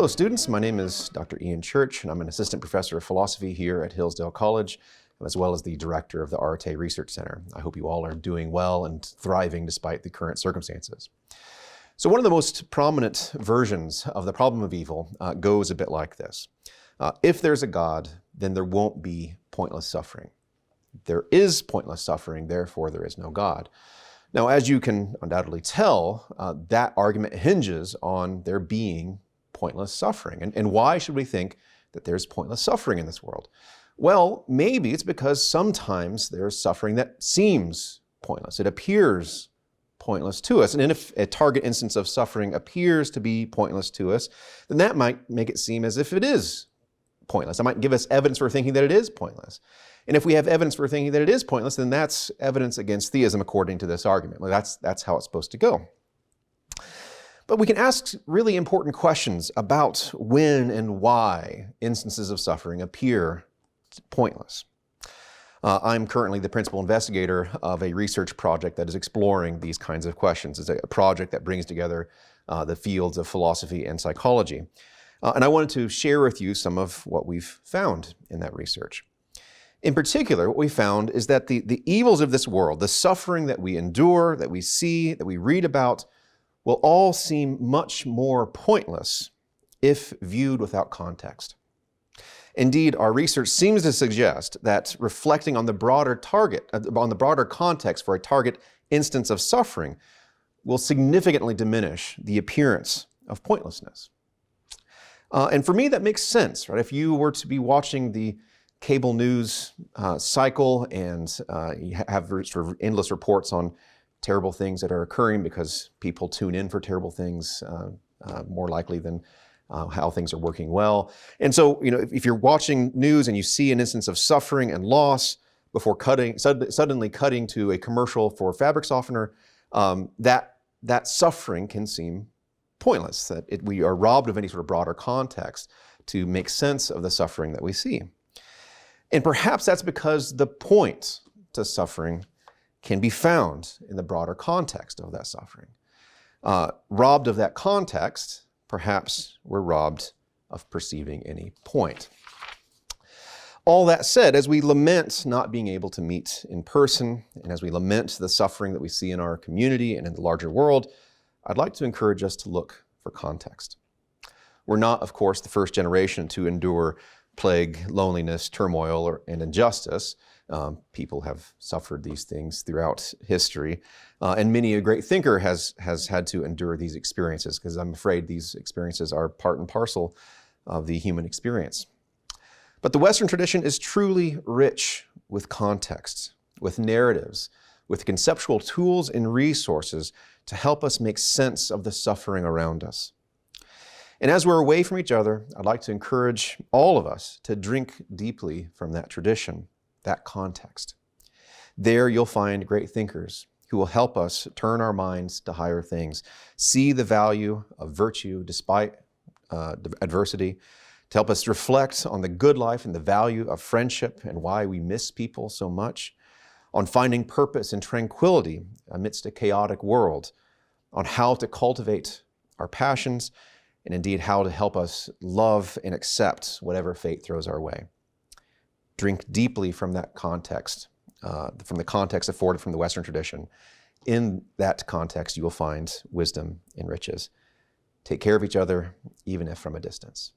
Hello students, my name is Dr. Ian Church and I'm an assistant professor of philosophy here at Hillsdale College, as well as the director of the Arte Research Center. I hope you all are doing well and thriving despite the current circumstances. So one of the most prominent versions of the problem of evil goes a bit like this. If there's a God, then there won't be pointless suffering. There is pointless suffering, therefore there is no God. Now, as you can undoubtedly tell, that argument hinges on there being pointless suffering. And why should we think that there's pointless suffering in this world? Well, maybe it's because sometimes there's suffering that seems pointless. It appears pointless to us. And if a target instance of suffering appears to be pointless to us, then that might make it seem as if it is pointless. It might give us evidence for thinking that it is pointless. And if we have evidence for thinking that it is pointless, then that's evidence against theism according to this argument. Well, that's how it's supposed to go. But we can ask really important questions about when and why instances of suffering appear pointless. I'm currently the principal investigator of a research project that is exploring these kinds of questions. It's a project that brings together the fields of philosophy and psychology. And I wanted to share with you some of what we've found in that research. In particular, what we found is that the evils of this world, the suffering that we endure, that we see, that we read about, will all seem much more pointless if viewed without context. Indeed, our research seems to suggest that reflecting on the broader context for a target instance of suffering will significantly diminish the appearance of pointlessness. And for me, that makes sense, right? If you were to be watching the cable news cycle and you have sort of endless reports on terrible things that are occurring because people tune in for terrible things more likely than how things are working well. And so, if you're watching news and you see an instance of suffering and loss before suddenly cutting to a commercial for fabric softener, that suffering can seem pointless, that we are robbed of any sort of broader context to make sense of the suffering that we see. And perhaps that's because the point to suffering can be found in the broader context of that suffering. Robbed of that context, perhaps we're robbed of perceiving any point. All that said, as we lament not being able to meet in person, and as we lament the suffering that we see in our community and in the larger world, I'd like to encourage us to look for context. We're not, of course, the first generation to endure plague, loneliness, turmoil, and injustice. People have suffered these things throughout history, and many a great thinker has had to endure these experiences, because I'm afraid these experiences are part and parcel of the human experience. But the Western tradition is truly rich with context, with narratives, with conceptual tools and resources to help us make sense of the suffering around us. And as we're away from each other, I'd like to encourage all of us to drink deeply from that tradition, that context. There you'll find great thinkers who will help us turn our minds to higher things, see the value of virtue despite adversity, to help us reflect on the good life and the value of friendship and why we miss people so much, on finding purpose and tranquility amidst a chaotic world, on how to cultivate our passions, and indeed how to help us love and accept whatever fate throws our way. Drink deeply from that context, from the context afforded from the Western tradition. In that context, you will find wisdom and riches. Take care of each other, even if from a distance.